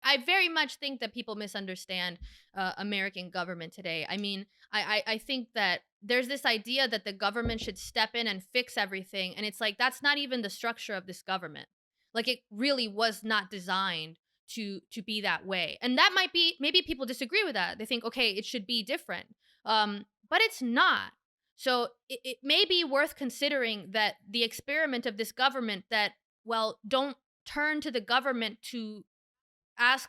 I very much think that people misunderstand American government today. I mean, I think that there's this idea that the government should step in and fix everything, and it's like that's not even the structure of this government. Like it really was not designed to be that way, and that might be maybe people disagree with that. They think okay, it should be different, but it's not. So it may be worth considering that the experiment of this government that well, don't turn to the government to ask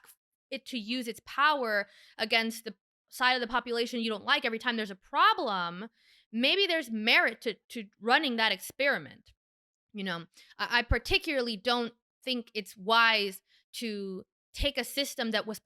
it to use its power against the side of the population you don't like every time there's a problem, maybe there's merit to running that experiment. You know, I particularly don't think it's wise to take a system that was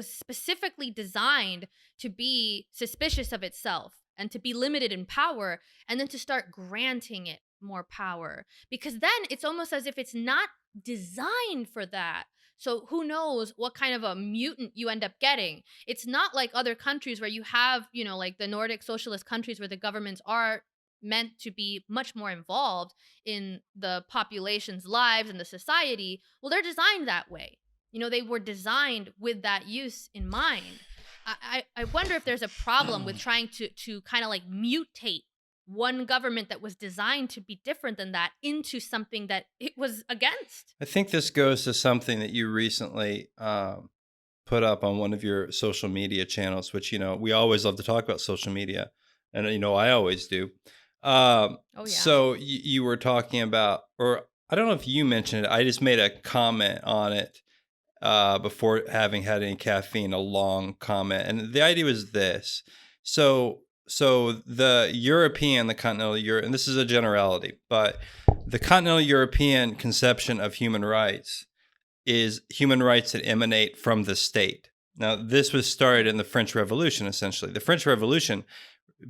specifically designed to be suspicious of itself and to be limited in power, and then to start granting it more power, because then it's almost as if it's not designed for that. So who knows what kind of a mutant you end up getting. It's not like other countries where you have, you know, like the Nordic socialist countries where the governments are meant to be much more involved in the population's lives and the society. Well, they're designed that way. You know, they were designed with that use in mind. I wonder if there's a problem with trying to kind of like mutate one government that was designed to be different than that into something that it was against. I think this goes to something that you recently put up on one of your social media channels, which, you know, we always love to talk about social media. And, you know, I always do. Oh yeah. So you were talking about, or I don't know if you mentioned it, I just made a comment on it before having had any caffeine, a long comment. And the idea was this. So the European, the continental Europe, and this is a generality, but the continental European conception of human rights is human rights that emanate from the state. Now, this was started in the French Revolution, essentially. The French Revolution,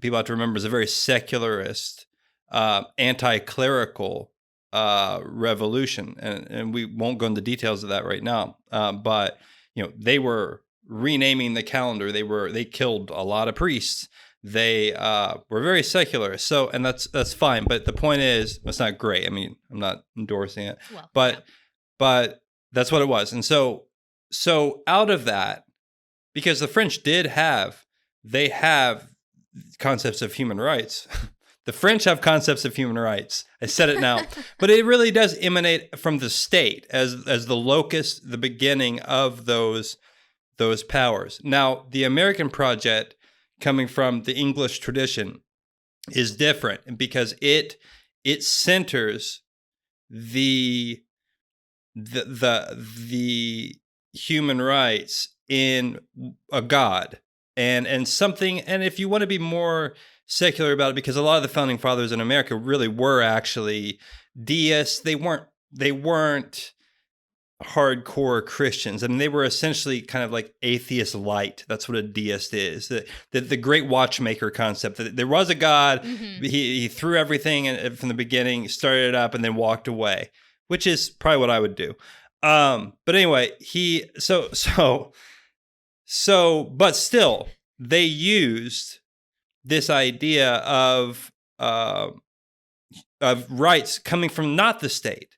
people have to remember, is a very secularist, anti-clerical revolution, and we won't go into details of that right now. But you know, they were renaming the calendar. They killed a lot of priests. They were very secular. So, and that's fine. But the point is, it's not great. I mean, I'm not endorsing it, Well, but but that's what it was. And so out of that, because the French they have concepts of human rights. The French have concepts of human rights. I said it now, but it really does emanate from the state as the locus, the beginning of those powers. Now, the American project, coming from the English tradition, is different because it centers the human rights in a God and something. And if you want to be more secular about it, because a lot of the founding fathers in America really were actually deists. They weren't hardcore Christians. I mean, they were essentially kind of like atheist light. That's what a deist is. The great watchmaker concept, that there was a God. mm-hmm. He threw everything from the beginning, started it up, and then walked away, which is probably what I would do. But anyway, but still, they used this idea of rights coming from not the state,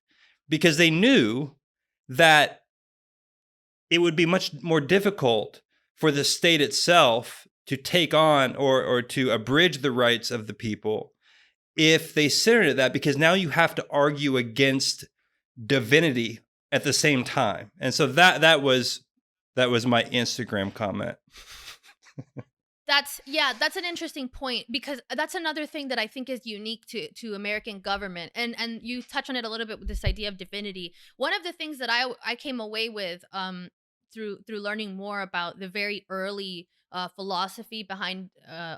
because they knew that it would be much more difficult for the state itself to take on or to abridge the rights of the people if they centered at that, because now you have to argue against divinity at the same time. And so that was my Instagram comment. That's an interesting point, because that's another thing that I think is unique to American government, and you touch on it a little bit with this idea of divinity. One of the things that I came away with through learning more about the very early philosophy behind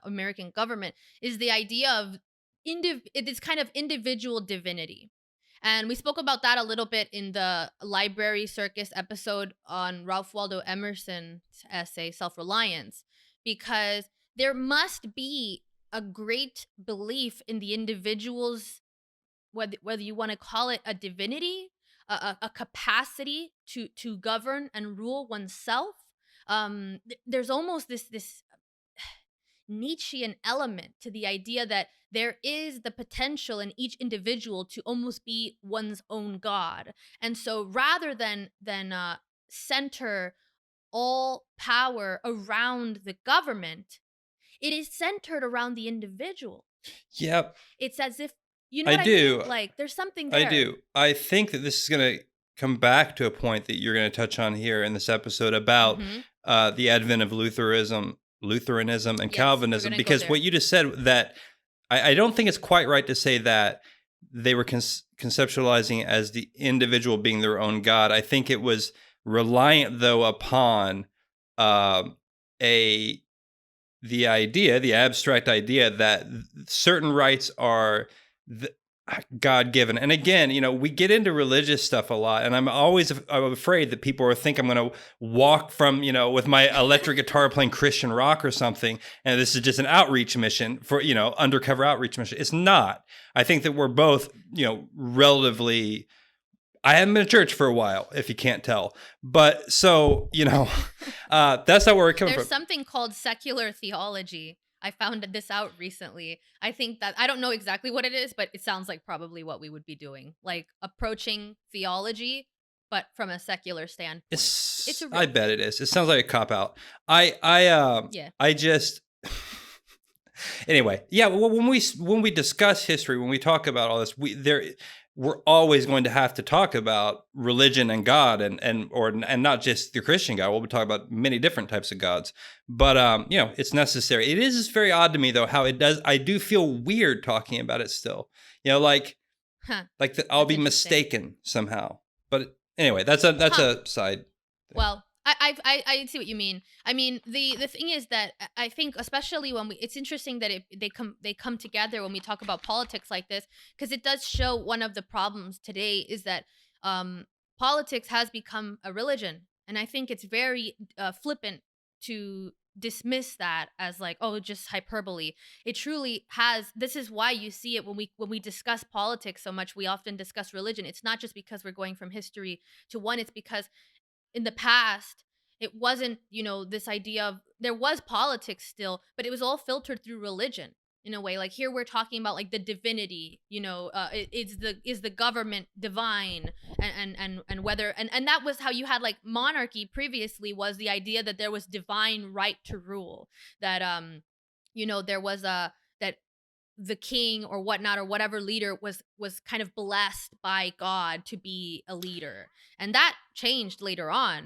American government is the idea of this kind of individual divinity. And we spoke about that a little bit in the Library Circus episode on Ralph Waldo Emerson's essay, Self-Reliance, because there must be a great belief in the individual's, whether you want to call it a divinity, a capacity to govern and rule oneself. There's almost this Nietzschean element to the idea that there is the potential in each individual to almost be one's own god. And so rather than center all power around the government. It is centered around the individual. Yep. It's as if, you know I what I mean? do. Like, there's something I there. do. I think that this is going to come back to a point that you're going to touch on here in this episode about Hmm. the advent of Lutheranism, and Yes, we're Calvinism. gonna go Because what there. you just said, that I don't think it's quite right to say that they were conceptualizing as the individual being their own God. I think it was reliant, though, upon uh, a the abstract idea that certain rights are God given. And again, we get into religious stuff a lot, and I'm afraid that people are think I'm going to walk from, with my electric guitar playing Christian rock or something, and this is just an outreach mission for, undercover outreach mission. It's not. I think that we're both, relatively. I haven't been to church for a while, if you can't tell. But so, that's not where we're coming There's from. something called secular theology. I found this out recently. I think that I don't know exactly what it is, but it sounds like probably what we would be doing, like approaching theology, but from a secular standpoint. It's a I real bet thing. it is. It sounds like a cop out. Yeah. I just anyway, yeah. Well, when we discuss history, when we talk about all this, we're always going to have to talk about religion and God, and not just the Christian God. We'll be talking about many different types of gods, but it's necessary. It is very odd to me though how it does. I do feel weird talking about it still. Like Huh. I'll That's be interesting. mistaken somehow. But anyway, that's Huh. a side thing. Well, I see what you mean. I mean, the thing is that I think, especially when it's interesting that they come together when we talk about politics like this, because it does show one of the problems today is that um politics has become a religion, and I think it's very flippant to dismiss that as like, oh, just hyperbole. It truly has. This is why you see it when we discuss politics so much. We often discuss religion. It's not just because we're going from history to one. It's because in the past it wasn't, this idea of, there was politics still, but it was all filtered through religion in a way. Like, here we're talking about like the divinity, is the government divine, and whether, and that was how you had like monarchy previously, was the idea that there was divine right to rule, that there was a, that the king or whatnot, or whatever leader was kind of blessed by God to be a leader. And that changed later on,